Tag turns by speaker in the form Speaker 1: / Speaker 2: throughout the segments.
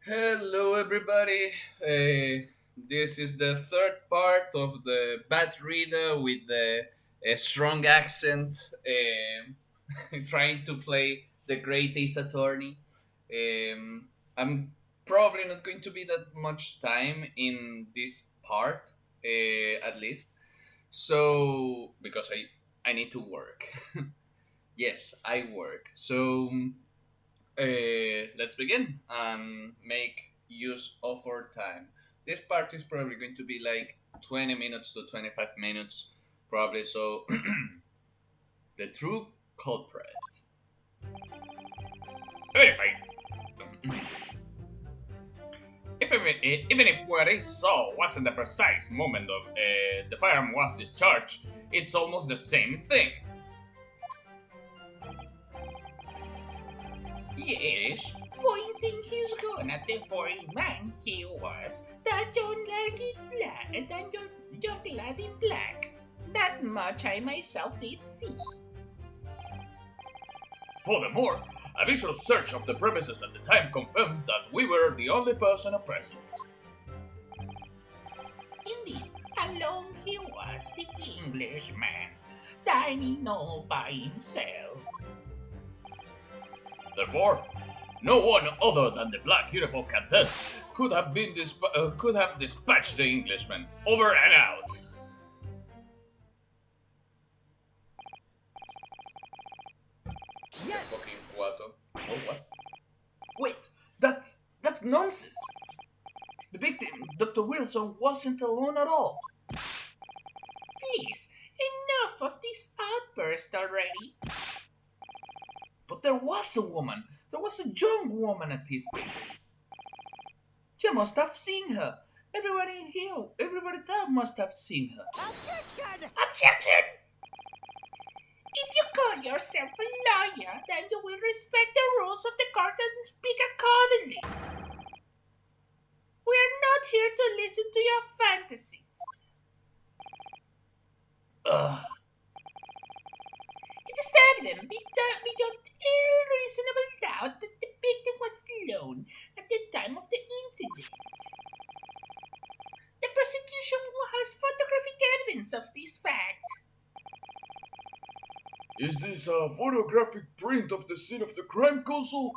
Speaker 1: Hello, everybody. This is the third part of the bad reader with the strong accent, trying to play the great ace attorney. I'm probably not going to be that much time in this part, at least. So, because I need to work. Yes, I work. So, let's begin and make use of our time. This part is probably going to be like 20 minutes to 25 minutes, probably. So, the true culprit. Even if even if what I saw wasn't the precise moment of the firearm was discharged, it's almost the same thing. Yes, pointing his gun at the foreign man he was, that young lad in black. That much I myself did see. Furthermore, a visual search of the premises at the time confirmed that we were the only person present. Indeed, alone he was, the Englishman, dining all by himself. Therefore, no one other than the black uniform cadets could have dispatched the Englishman over and out. Yes. Fucking Guato. Oh what? Wait, that's nonsense. The victim, Dr. Wilson, wasn't alone at all. Please, enough of this outburst already. But there was a woman. There was a young woman at his table. You must have seen her. Everybody there must have seen her. Objection! Objection! If you call yourself a lawyer, then you will respect the rules of the court and speak accordingly. We are not here to listen to your fantasies. Ugh. It is evident beyond all reasonable doubt that the victim was alone at the time of the incident. The prosecution has photographic evidence of this fact. Is this a photographic print of the scene of the crime, Consul?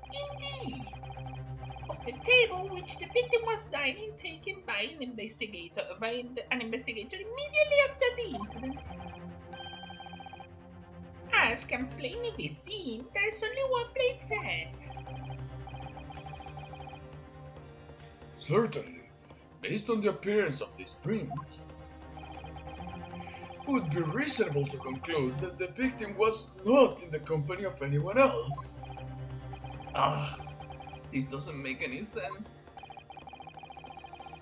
Speaker 1: Indeed. Of the table which the victim was dining, taken by an investigator immediately after the incident. As can plainly be seen, there's only one plate set. Certainly, based on the appearance of this print, it would be reasonable to conclude that the victim was not in the company of anyone else. This doesn't make any sense.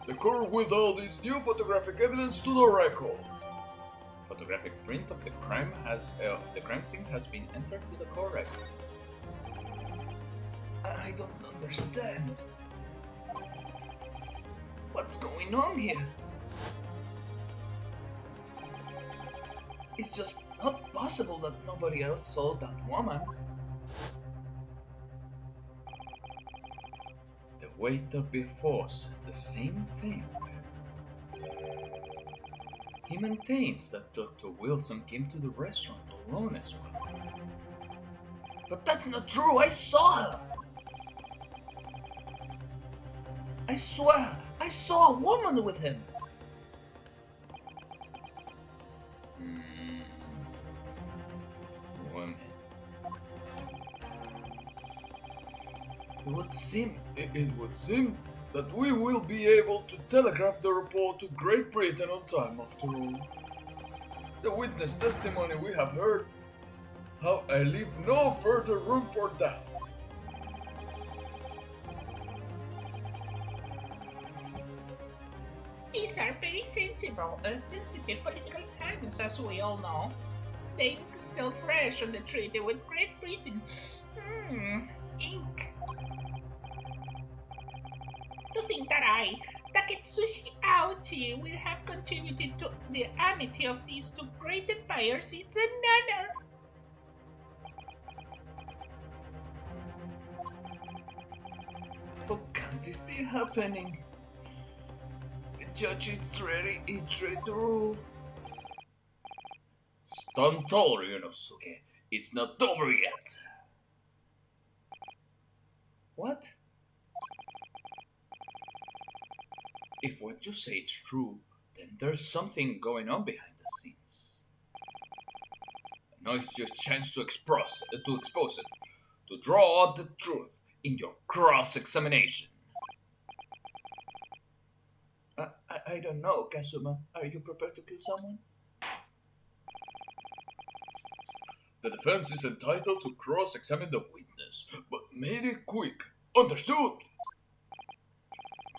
Speaker 1: The court will hold this new photographic evidence to the record. Photographic print of the crime scene has been entered to the court record. I don't understand. What's going on here? It's just not possible that nobody else saw that woman. The waiter before said the same thing. He maintains that Dr. Wilson came to the restaurant alone as well. But that's not true, I saw her! I swear, I saw a woman with him! Women. It would seem that we will be able to telegraph the report to Great Britain on time after all. The witness testimony we have heard, how I leave no further room for doubt. These are very sensitive political times, as we all know. The ink is still fresh on the treaty with Great Britain. Ink. To think that I, Taketsushi Aochi, will have contributed to the amity of these two great empires is an honor. can this be happening? The judge is ready, it's ready to rule. Stand tall, Ryunnosuke. It's not over yet. What? If what you say is true, then there's something going on behind the scenes. Now it's your chance to expose it, to draw out the truth in your cross-examination. I don't know, Kazuma. Are you prepared to kill someone? The defense is entitled to cross-examine the witness, but make it quick. Understood?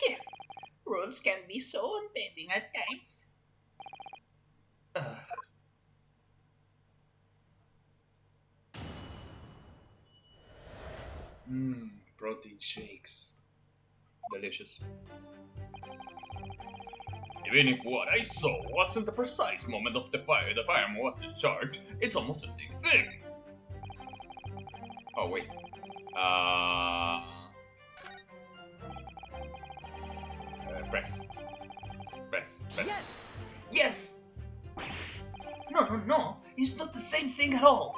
Speaker 2: Yeah, rules can be so unbending at times.
Speaker 1: Protein shakes. Delicious. Even if what I saw wasn't the precise moment of the firearm was discharged, it's almost the same thing. Oh wait. Press.
Speaker 2: Yes!
Speaker 1: Yes! No. It's not the same thing at all.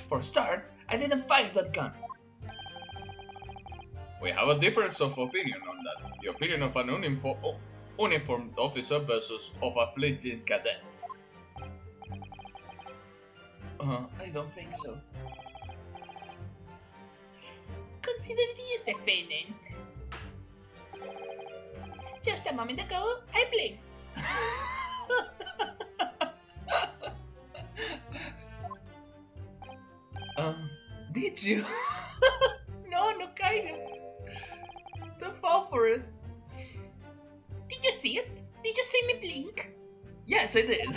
Speaker 1: For a start, I didn't fire that gun. We have a difference of opinion on that. The opinion of an uniformed officer versus of a fledgling cadet. I don't think so.
Speaker 2: Consider this, defendant. Just a moment ago, I blinked.
Speaker 1: Did you?
Speaker 2: No kindness.
Speaker 1: Don't fall for it.
Speaker 2: Did you see it? Did you see me blink?
Speaker 1: Yes, I did.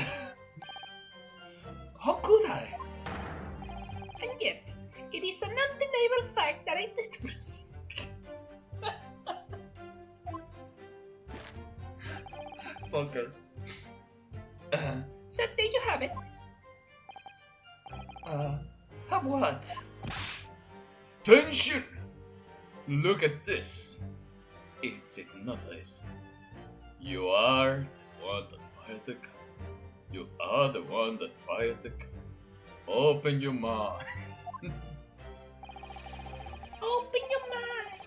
Speaker 1: How could I?
Speaker 2: And yet, it is an undeniable fact that I did blink.
Speaker 1: Fucker.
Speaker 2: So there you have it.
Speaker 1: Have what? Tension! Look at this. It's hypnotizing. You are the one that fired the gun. You are the one that fired the gun. Open your mouth.
Speaker 2: Open your mind.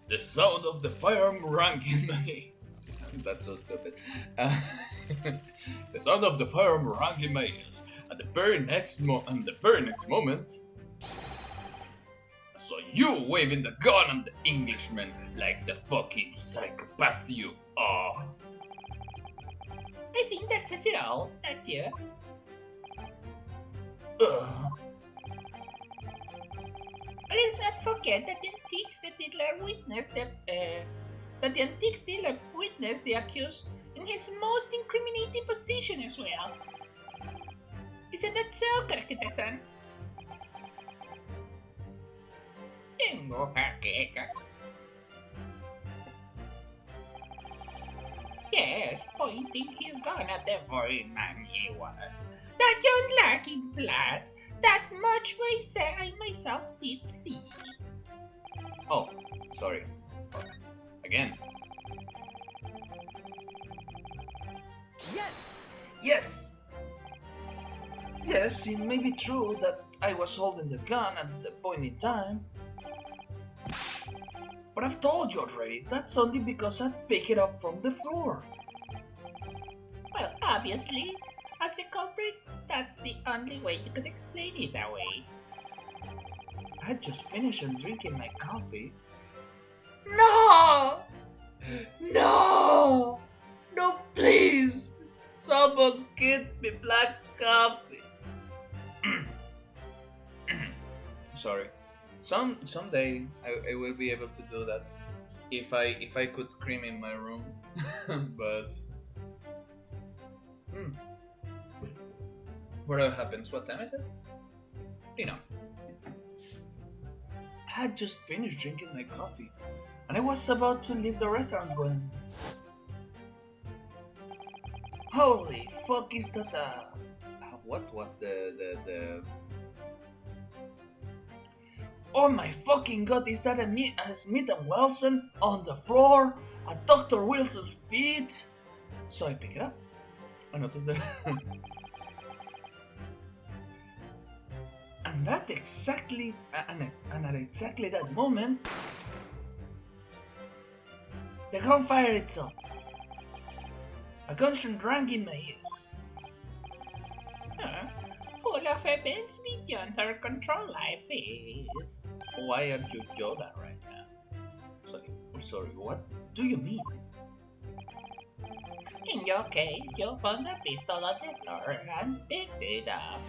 Speaker 1: The sound of the firearm rang in my... That's so stupid. The sound of the firearm rang in my ears. At the very next moment, I saw you waving the gun at the Englishman like the fucking psychopath you are.
Speaker 2: I think that says it all, don't you? Let's not forget that the antique dealer witnessed the accused in his most incriminating position as well. Isn't that so, Kakita-san? Tengo jaqueca. Yes, pointing his gun at the very man he was. That unlucky blood. That much I myself did see.
Speaker 1: Oh, sorry. Again.
Speaker 2: Yes!
Speaker 1: Yes! Yes, it may be true that I was holding the gun at the point in time. But I've told you already, that's only because I picked it up from the floor.
Speaker 2: Well, obviously, as the culprit, that's the only way you could explain it away.
Speaker 1: I had just finished drinking my coffee.
Speaker 2: No!
Speaker 1: No! No, please! Someone get me black coffee. Sorry. Someday I will be able to do that. If I could scream in my room. But whatever happens, what time is it? Enough. I had just finished drinking my coffee, and I was about to leave the restaurant when... Holy fuck, is that what was the... Oh my fucking god, is that a Smith and Wilson on the floor at Dr. Wilson's feet? So I pick it up. I notice that. and at exactly that moment, the gun fired itself. A gunshot rang in my ears.
Speaker 2: Full of events beyond our control, life is.
Speaker 1: Why are you Yoda right now? Sorry, what do you mean?
Speaker 2: In your case, you found a pistol on the floor and picked it up,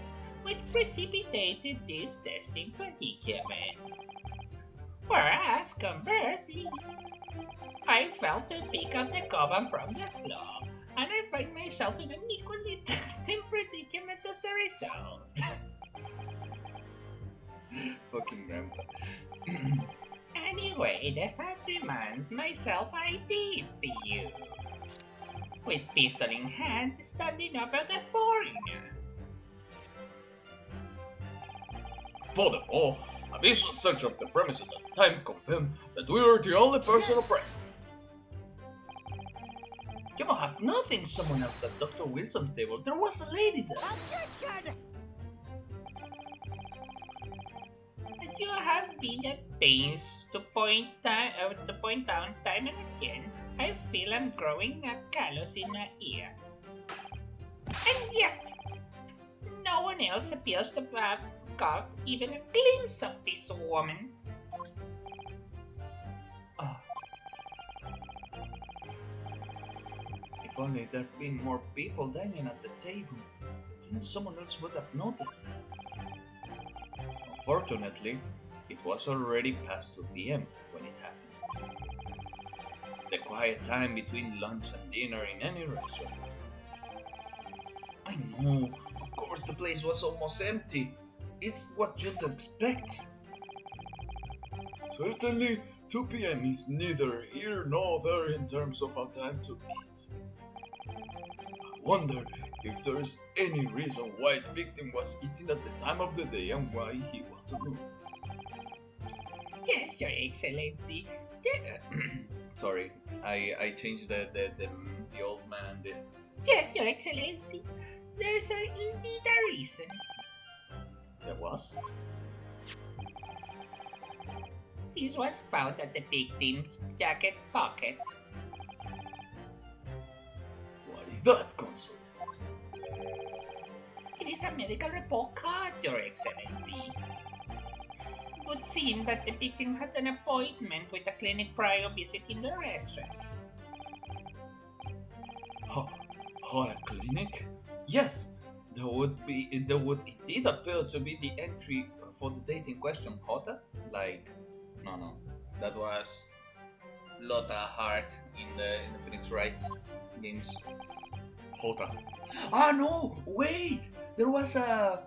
Speaker 2: which precipitated this testing predicament. Whereas, conversely, I felt to pick up the cover from the floor, and I find myself in an equally testing predicament as a result.
Speaker 1: Fucking grandpa.
Speaker 2: Anyway, the fact remains myself I did see you. With pistol in hand, standing over the foreigner.
Speaker 1: Furthermore, a visual search of the premises at the time confirmed that we were the only person present. You must have nothing someone else at Dr. Wilson's table. There was a lady there.
Speaker 3: Objection!
Speaker 2: You have been at pains to point out time and again. I feel I'm growing a callus in my ear. And yet, no one else appears to have got even a glimpse of this woman.
Speaker 1: If only there'd been more people dining at the table, then someone else would have noticed that. Unfortunately, it was already past 2 p.m. when it happened. The quiet time between lunch and dinner in any restaurant. I know, of course the place was almost empty. It's what you'd expect. Certainly, 2 p.m. is neither here nor there in terms of our time to eat. I wonder if there is any reason why the victim was eating at the time of the day and why he was alone.
Speaker 2: Yes, Your Excellency.
Speaker 1: Sorry, I changed the old man and the...
Speaker 2: Yes, Your Excellency. There's indeed a reason.
Speaker 1: There was?
Speaker 2: This was found at the victim's jacket pocket.
Speaker 1: What is that, Consul?
Speaker 2: It is a medical report card, Your Excellency. It would seem that the victim had an appointment with the clinic prior visiting the restaurant.
Speaker 1: A clinic? Yes, there would indeed appear to be the entry for the date in question, Hota? No, that was Lotta Hart in the Phoenix Wright games. Hota. No, wait! There was a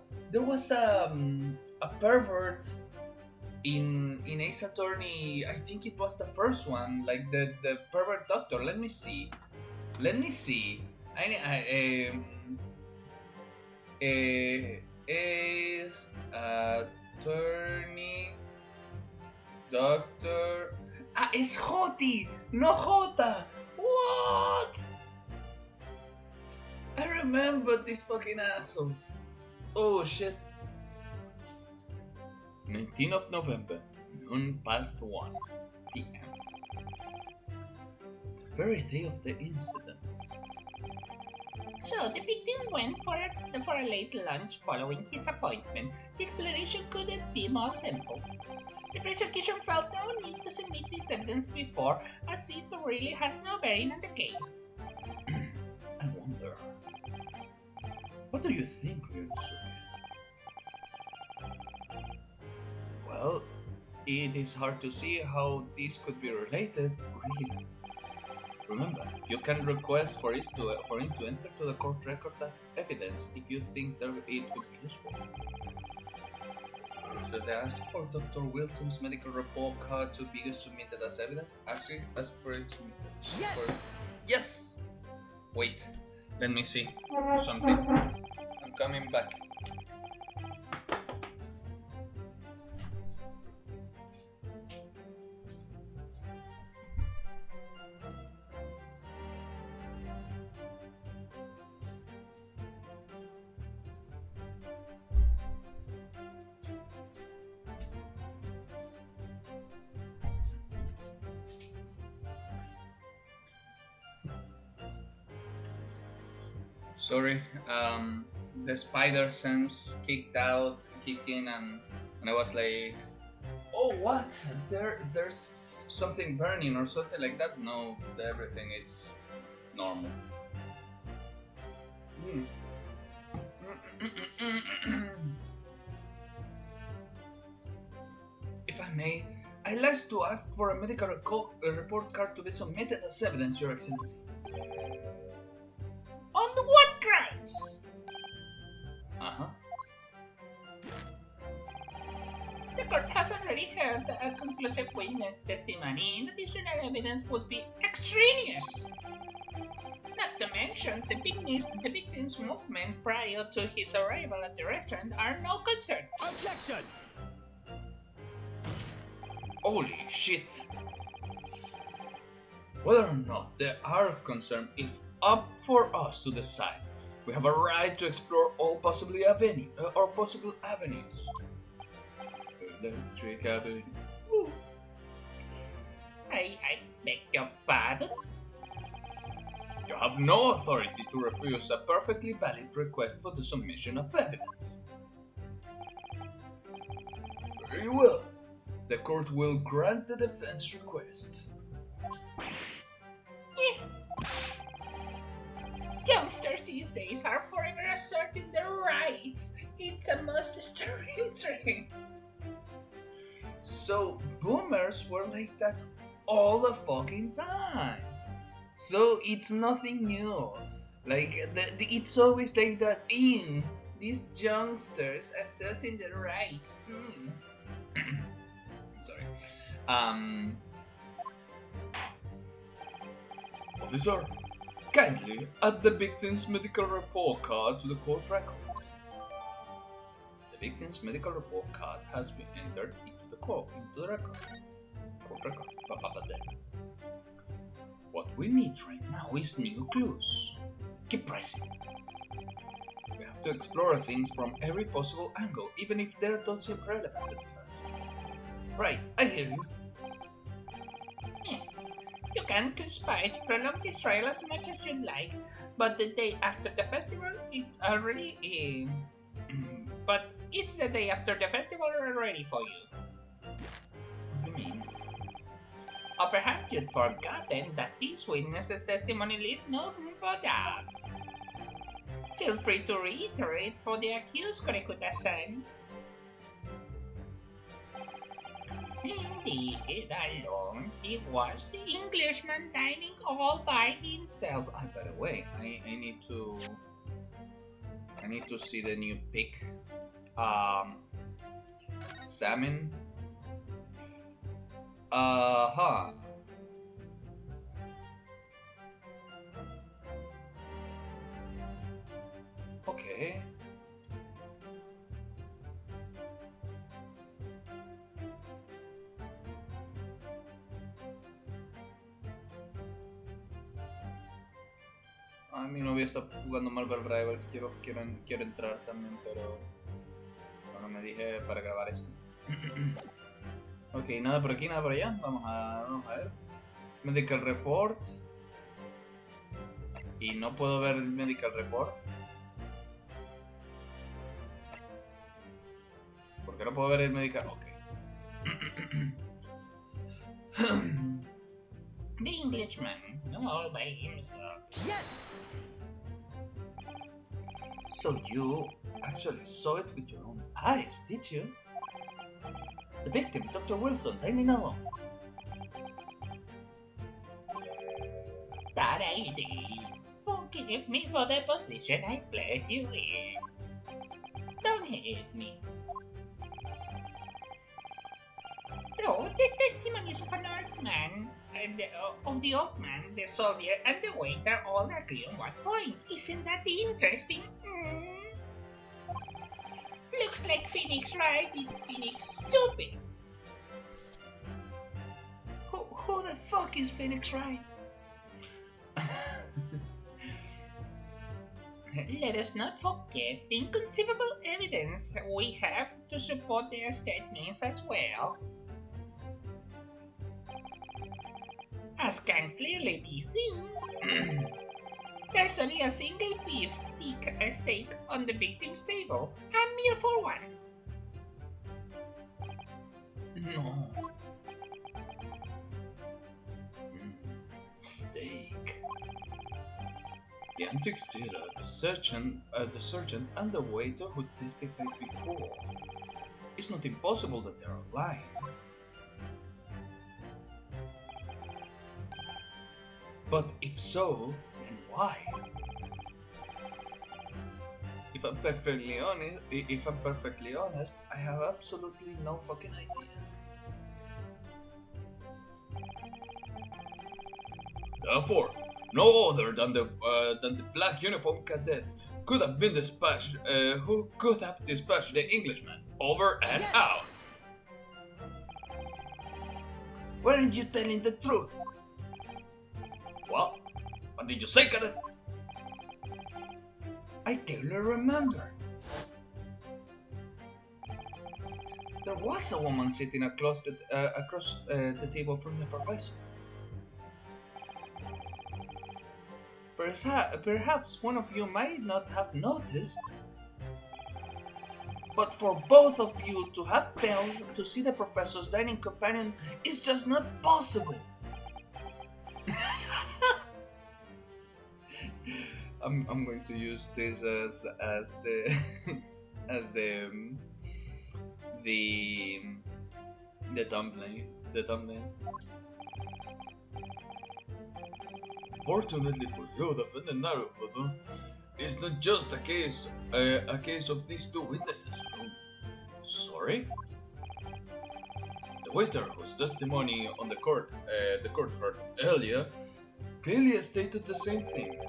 Speaker 1: pervert in Ace Attorney. I think it was the first one, like the pervert doctor. Let me see. Ace Attorney Doctor. It's Hoti, no Hota. What? I remember these fucking assholes. Oh shit. 19th of November, noon past 1 p.m. The very day of the incidents.
Speaker 2: So the victim went for a late lunch following his appointment. The explanation couldn't be more simple. The prosecution felt no need to submit this evidence before, as it really has no bearing on the case.
Speaker 1: I wonder. What do you think, Ryunnosuke? Well, it is hard to see how these could be related, really. Remember, you can request for him to enter to the court record as evidence if you think that it could be useful. Should I ask for Dr. Wilson's medical report card to be submitted as evidence? Ask for it submitted.
Speaker 3: Yes!
Speaker 1: Yes! Wait, let me see something. I'm coming back. Sorry, the spider sense kicked in, and I was like, oh, what? There's something burning or something like that. No, everything it's normal. Hmm. If I may, I'd like to ask for a medical report card to be submitted as evidence, Your Excellency.
Speaker 2: On what grounds?
Speaker 1: Uh-huh.
Speaker 2: The court has already heard a conclusive witness testimony, and additional evidence would be extraneous. Not to mention, the victim's movement prior to his arrival at the restaurant are no concern.
Speaker 3: Objection!
Speaker 1: Holy shit! Whether or not they are of concern is up for us to decide. We have a right to explore all possible avenues. Electric Avenue.
Speaker 2: Ooh. I beg your pardon?
Speaker 1: You have no authority to refuse a perfectly valid request for the submission of evidence. Very well. The court will grant the defense request.
Speaker 2: Youngsters these days are forever asserting their rights. It's a most disturbing trend.
Speaker 1: So, boomers were like that all the fucking time. So, it's nothing new. Like, it's always like that. These youngsters asserting their rights. Sorry. Officer, kindly add the victim's medical report card to the court record. The victim's medical report card has been entered into the record. Court record. What we need right now is new clues. Keep pressing. We have to explore things from every possible angle, even if they don't seem relevant at first. Right, I hear you.
Speaker 2: You can conspire to prolong this trial as much as you'd like, but the day after the festival, it's already but it's the day after the festival already for you.
Speaker 1: What do you mean?
Speaker 2: Or perhaps you'd forgotten that these witnesses' testimony leave no room for doubt. Feel free to reiterate for the accused, Kurikuta-san. Indeed, alone he was the Englishman dining all by himself.
Speaker 1: By the way, I need to see the new pic. Salmon. Okay. Mi novia está jugando Marvel Rivals, quiero entrar también, pero bueno, me dije para grabar esto. Ok, nada por aquí, nada por allá, vamos a ver. Medical Report. Y no puedo ver el Medical Report. ¿Por qué no puedo ver el Medical? Ok.
Speaker 2: The Englishman, all by himself.
Speaker 3: Yes!
Speaker 1: So you actually saw it with your own eyes, did you? The victim, Dr. Wilson, dining alone.
Speaker 2: That I did. Forgive me for the position I placed you in. Don't hate me. So, the testimonies of an old man, of the old man, the soldier, and the waiter all agree on what point. Isn't that interesting? Looks like Phoenix right, it's Phoenix stupid.
Speaker 1: Who the fuck is Phoenix Wright?
Speaker 2: Let us not forget the inconceivable evidence we have to support their statements as well. As can clearly be seen, There's only a single beef steak on the victim's table. A meal for one.
Speaker 1: No. Steak. The antics theater, the sergeant and the waiter who testified before. It's not impossible that they are lying. But if so, then why? If I'm perfectly honest, I have absolutely no fucking idea. Therefore, no other than the black uniform cadet could have been dispatched. Who could have dispatched the Englishman? Over and out. Weren't you telling the truth? What? What did you say, cadet? I clearly remember. There was a woman sitting across the table from the professor. Perhaps one of you might not have noticed, but for both of you to have failed to see the professor's dining companion is just not possible. I'm going to use this as the as the thumbnail. Fortunately for you, the Fendenaru photo is not just a case of these two witnesses alone. Sorry? The waiter whose testimony on the court heard earlier clearly stated the same thing.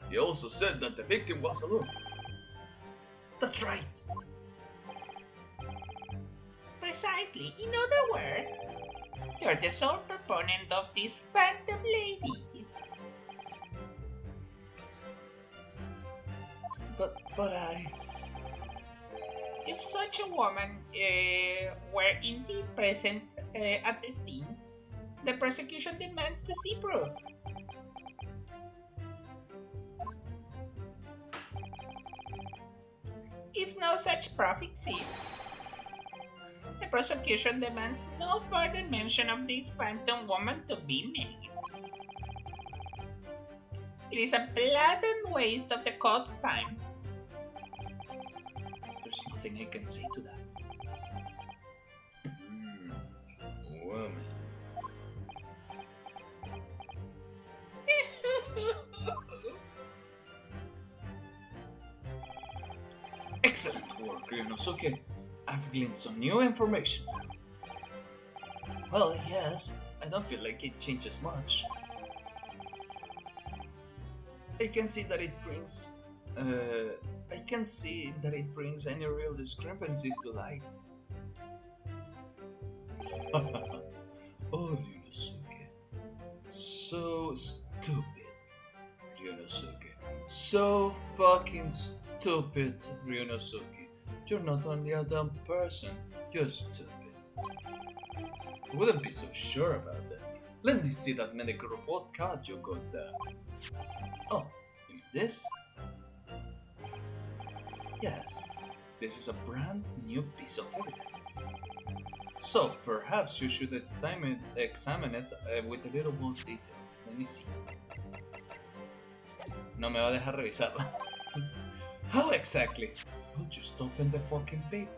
Speaker 1: He also said that the victim was alone. That's right.
Speaker 2: Precisely. In other words, you're the sole proponent of this phantom lady.
Speaker 1: But I...
Speaker 2: If such a woman were indeed present at the scene, the prosecution demands to see proof. If no such proof exists, the prosecution demands no further mention of this phantom woman to be made. It is a blatant waste of the court's time.
Speaker 1: There's nothing I can say to that. Woman. Excellent work, Ryunnosuke. I've gleaned some new information. Well, yes, I don't feel like it changes much. I can see that it brings any real discrepancies to light. Oh, Ryunnosuke. So stupid, Ryunnosuke. So fucking stupid, Ryunnosuke. You're not only a dumb person, you're stupid. I wouldn't be so sure about that. Let me see that medical report card you got there. Oh, you mean this? Yes, this is a brand new piece of evidence. So, perhaps you should examine it with a little more detail. Let me see. No me va a dejar revisarla. How exactly? Well, just open the fucking paper.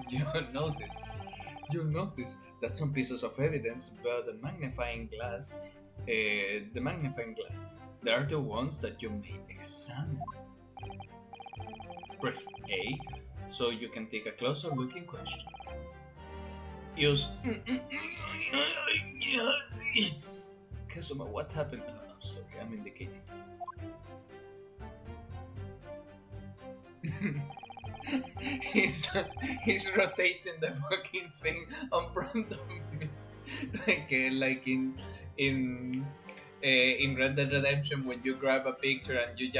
Speaker 1: You'll notice that some pieces of evidence bear the magnifying glass. They are the ones that you may examine. Press A so you can take a closer look in question. Use Kazuma, what happened? Oh, I'm sorry, I'm indicating. he's rotating the fucking thing on front of me, like in Red Dead Redemption when you grab a picture and you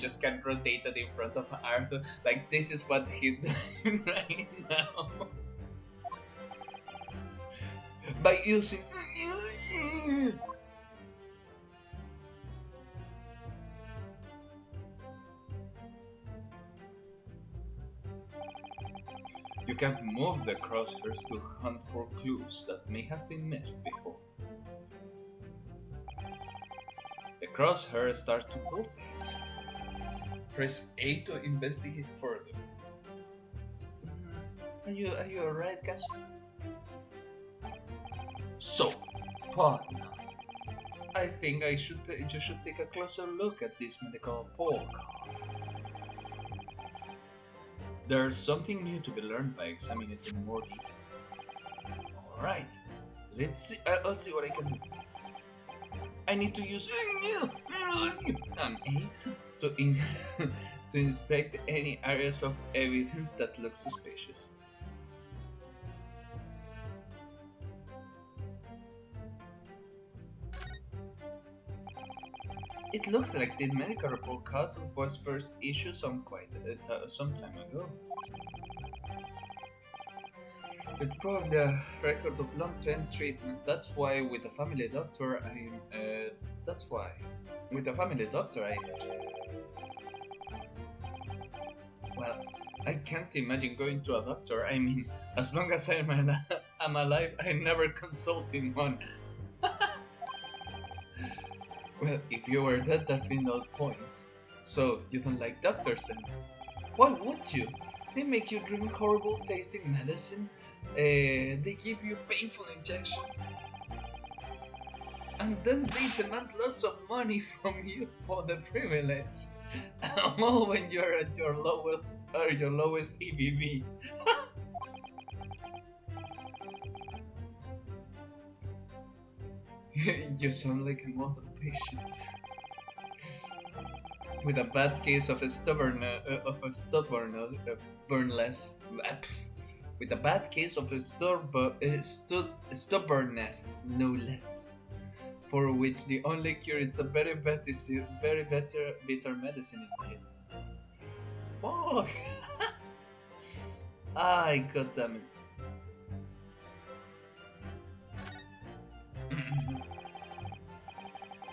Speaker 1: just can't rotate it in front of Arthur. Like, this is what he's doing right now. By using You can move the crosshairs to hunt for clues that may have been missed before. The crosshair starts to pulsate. Press A to investigate further. Are you alright, Cash? So, partner, I think you should take a closer look at this medical report card. There's something new to be learned by examining it in more detail. Alright, let's see. I'll see what I can do. I need to use an A to inspect any areas of evidence that look suspicious. It looks like the medical report card was first issued some time ago. It's probably a record of long-term treatment. That's why with a family doctor, I imagine. Well, I can't imagine going to a doctor. I mean, as long as I'm alive, I never consulting one. Well, if you were that final point, so you don't like doctors then? Why would you? They make you drink horrible tasting medicine. They give you painful injections. And then they demand lots of money from you for the privilege. All when you're at your lowest EBV. You sound like a model patient with a bad case of stubbornness. With a bad case of stubbornness, no less. For which the only cure is a very bitter medicine in it. Fuck! Ay, goddammit.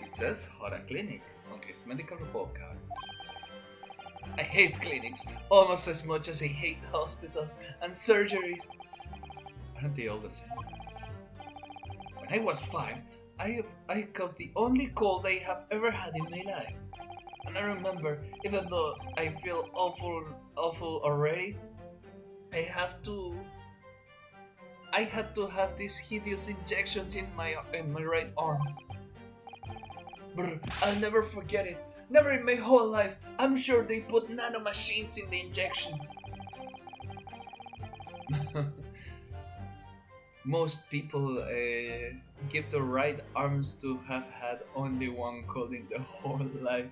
Speaker 1: It says Hora Clinic on his medical report card. I hate clinics almost as much as I hate hospitals and surgeries. Aren't they all the same? When I was 5, I caught the only cold I have ever had in my life. And I remember, even though I feel awful already, I had to have these hideous injections in my right arm. Brr, I'll never forget it. Never in my whole life. I'm sure they put nano machines in the injections. Most people give their right arms to have had only one cold in their whole life.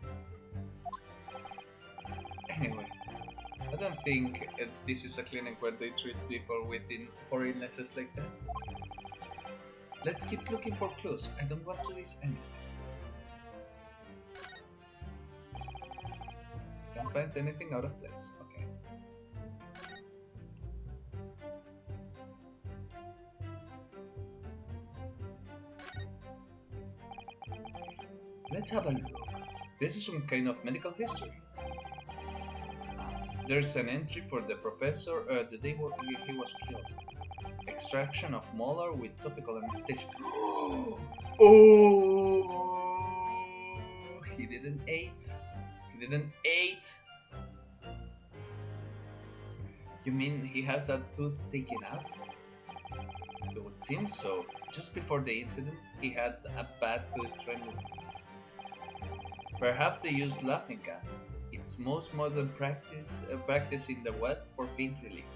Speaker 1: Anyway, I don't think this is a clinic where they treat people for illnesses like that. Let's keep looking for clues. I don't want to miss anything. Can't find anything out of place. Okay. Let's have a look. This is some kind of medical history. There's an entry for the professor the day he was killed. Extraction of molar with topical anesthesia. Oh! He didn't eat. You mean he has a tooth taken out? It would seem so. Just before the incident, he had a bad tooth removed. Perhaps they used laughing gas. It's most modern practice in the West for pain relief.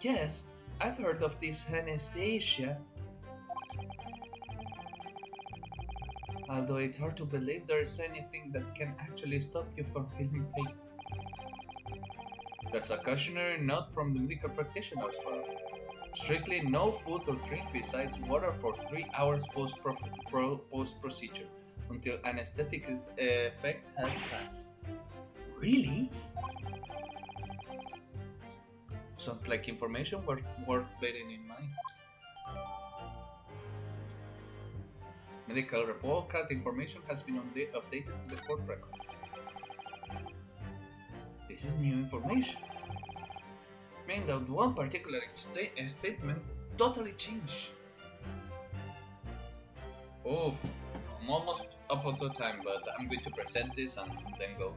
Speaker 1: Yes, I've heard of this anesthesia. Although it's hard to believe there's anything that can actually stop you from feeling pain. There's a cautionary note from the medical practitioner as well. Strictly no food or drink besides water for 3 hours post-procedure until anesthetic effect has passed. Really? Sounds like information worth bearing in mind. Medical report card information has been updated to the court record. This is new information. mean that one particular statement totally changed. Oh, I'm almost up on the time, but I'm going to present this and then go.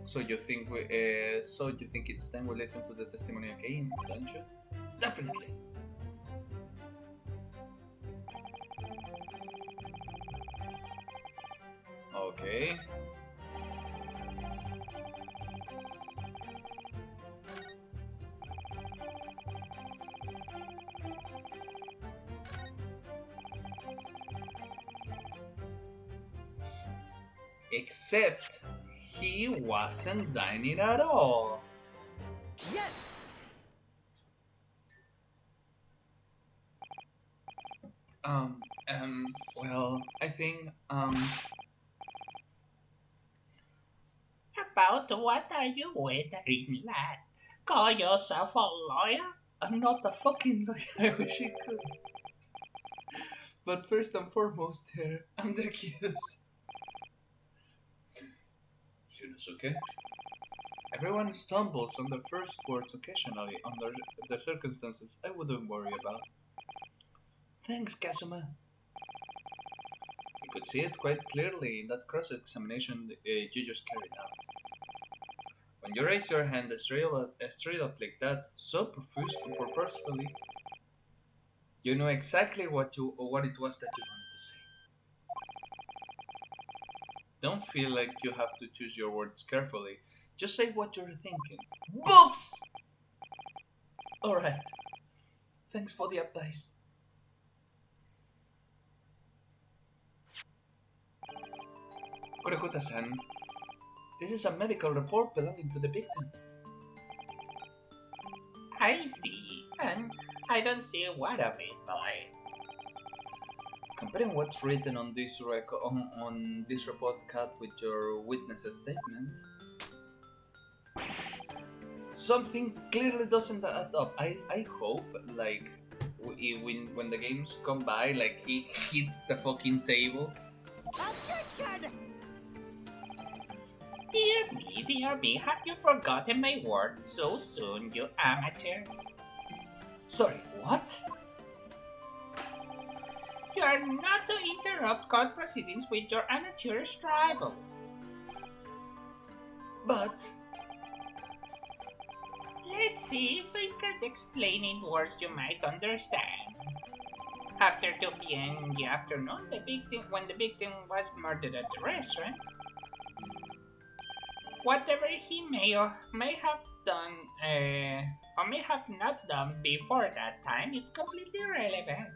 Speaker 1: So you think it's time we listen to the testimony again, don't you? Definitely. Okay. Except he wasn't dining at all.
Speaker 3: Yes!
Speaker 1: Well, I think,
Speaker 2: About what are you withering, lad? Call yourself a lawyer?
Speaker 1: I'm not a fucking lawyer. I wish I could. But first and foremost here, I'm the accused. Ryunnosuke. Everyone stumbles on their first words occasionally under the circumstances I wouldn't worry about. Thanks, Kazuma. You could see it quite clearly in that cross-examination you just carried out. When you raise your hand straight up like that, so purposefully, you know exactly what it was that you wanted to say. Don't feel like you have to choose your words carefully. Just say what you're thinking. Boops! Alright. Thanks for the advice. Kurekuta-san, this is a medical report belonging to the victim.
Speaker 2: I see, and I don't see what of it, boy.
Speaker 1: Comparing what's written on this on this report card with your witness's statement, something clearly doesn't add up. I hope, like, when the games come by, like, he hits the fucking table.
Speaker 3: Objection!
Speaker 2: Dear me, have you forgotten my words so soon, you amateur?
Speaker 1: Sorry, what?
Speaker 2: You are not to interrupt court proceedings with your amateurish rival.
Speaker 1: But
Speaker 2: Let's see if I can explain in words you might understand. After 2 p.m. in the afternoon, when the victim was murdered at the restaurant, whatever he may have done or may have not done before that time, it's completely irrelevant.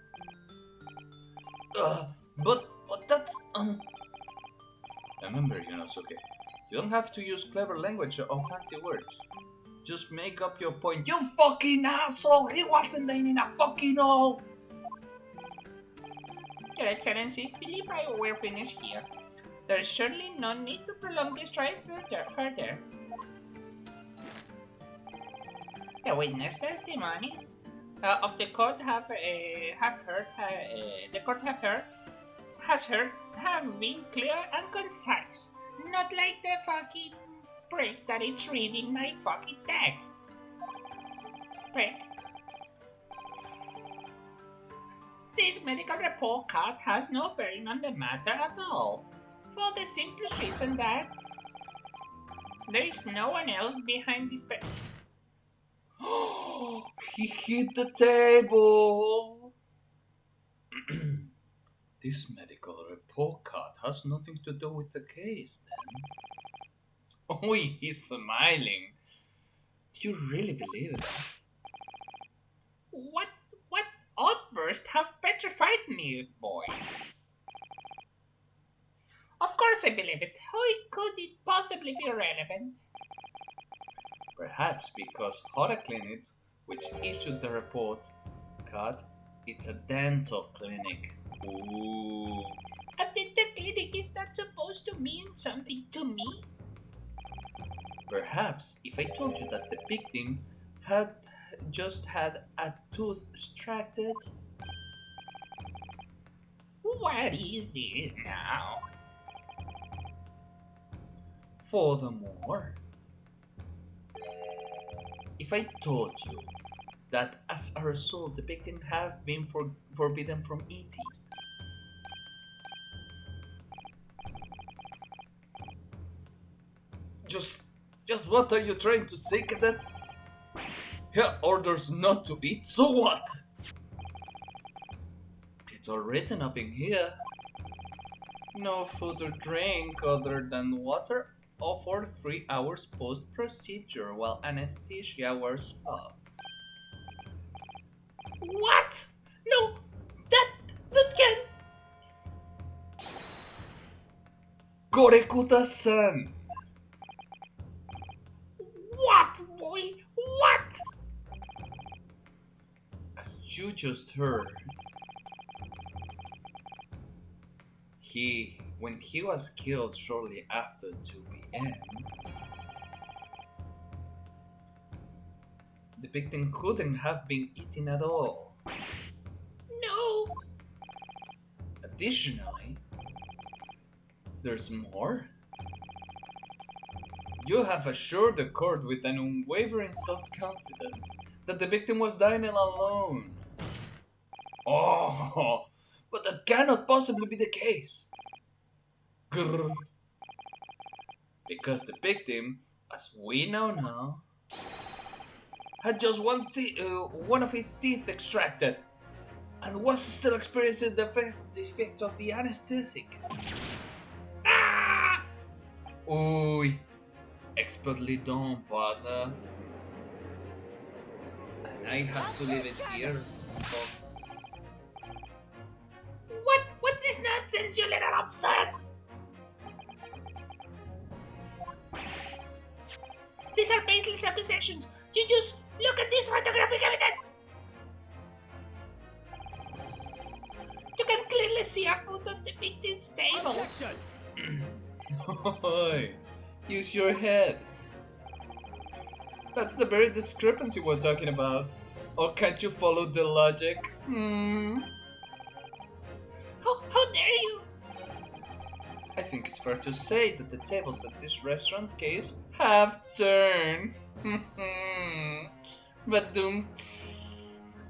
Speaker 1: but that's Remember, Ryunnosuke, you don't have to use clever language or fancy words. Just make up your point. You fucking asshole! He wasn't dining a fucking hole!
Speaker 2: Your Excellency, believe I will finish here. There's surely no need to prolong this trial further. The witness testimony of the court have been clear and concise, not like the fucking prick that it's reading my fucking text. Prick. This medical report card has no bearing on the matter at all, for the simple reason that there is no one else behind this
Speaker 1: He hit the table! This medical report card has nothing to do with the case, then. Oh, he's smiling. Do you really believe that?
Speaker 2: What outburst have petrified me, boy? Of course I believe it. How could it possibly be relevant?
Speaker 1: Perhaps because Hora Clinic, which issued the report card, it's a dental clinic. Ooh.
Speaker 2: A dental clinic is not supposed to mean something to me?
Speaker 1: Perhaps if I told you that the victim had just had a tooth extracted.
Speaker 2: What is this now?
Speaker 1: Furthermore, if I told you that as a result the victim have been forbidden from eating? Just, just what are you trying to say, cadet? Here orders not to eat, so what? It's all written up in here. No food or drink other than water or for 3 hours post-procedure while anesthesia wears off.
Speaker 2: What? No, that can't.
Speaker 1: Korekuta-san!
Speaker 2: What, boy? What?
Speaker 1: As you just heard, when he was killed shortly after 2 p.m., the victim couldn't have been eaten at all.
Speaker 2: No.
Speaker 1: Additionally, there's more. You have assured the court with an unwavering self-confidence that the victim was dining alone. Oh, but that cannot possibly be the case. Grr. Because the victim, as we know now, had just one of his teeth extracted and was still experiencing the effect of the anesthetic.
Speaker 2: Ah!
Speaker 1: Uy, expertly done, partner. And I have to leave it here.
Speaker 2: What's this nonsense, you little upstart? These are baseless accusations. You just look at this photographic evidence. You can clearly see a photo depicting this table.
Speaker 3: Objection!
Speaker 1: Oi, use your head. That's the very discrepancy we're talking about. Or can't you follow the logic?
Speaker 2: How dare you?
Speaker 1: I think it's fair to say that the tables at this restaurant case have turned. But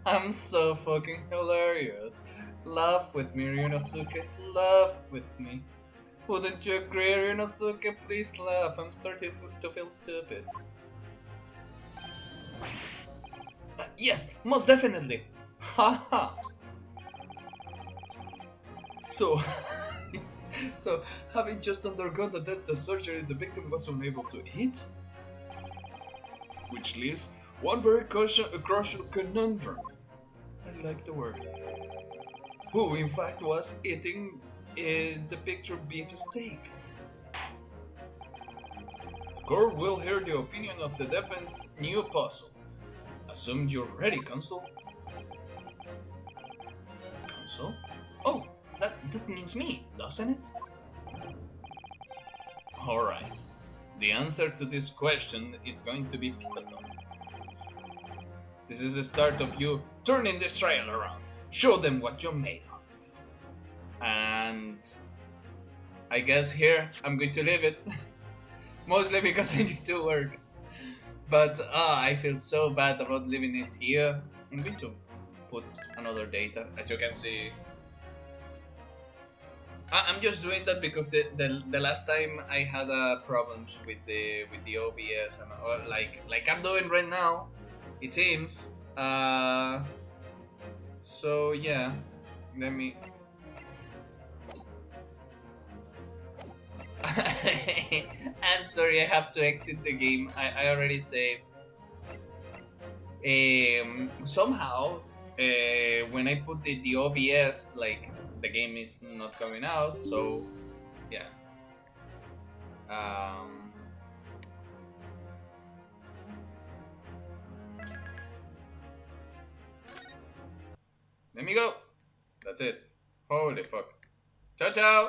Speaker 1: I'm so fucking hilarious. Laugh with me, Ryunnosuke. Laugh with me. Wouldn't you agree, Ryunnosuke? Please laugh. I'm starting to feel stupid. Yes, most definitely. Haha. So, so having just undergone the dental surgery, the victim was unable to eat, which leaves one very crucial conundrum. I like the word. Who, in fact, was eating the picture beef steak? The court will hear the opinion of the defense new puzzle. Assume you're ready, Consul. Consul? Oh, that means me, doesn't it? Alright. The answer to this question is going to be pivotal. This is the start of you turning this trial around. Show them what you're made of. And I guess here I'm going to leave it. Mostly because I need to work. But I feel so bad about leaving it here. I'm going to put another data. As you can see, I'm just doing that because the last time I had problems with the OBS and like I'm doing right now, it seems. So yeah, let me. I'm sorry, I have to exit the game. I already saved. Somehow, when I put the OBS, like the game is not coming out. So, yeah. Let me go. That's it. Holy fuck. Ciao, ciao.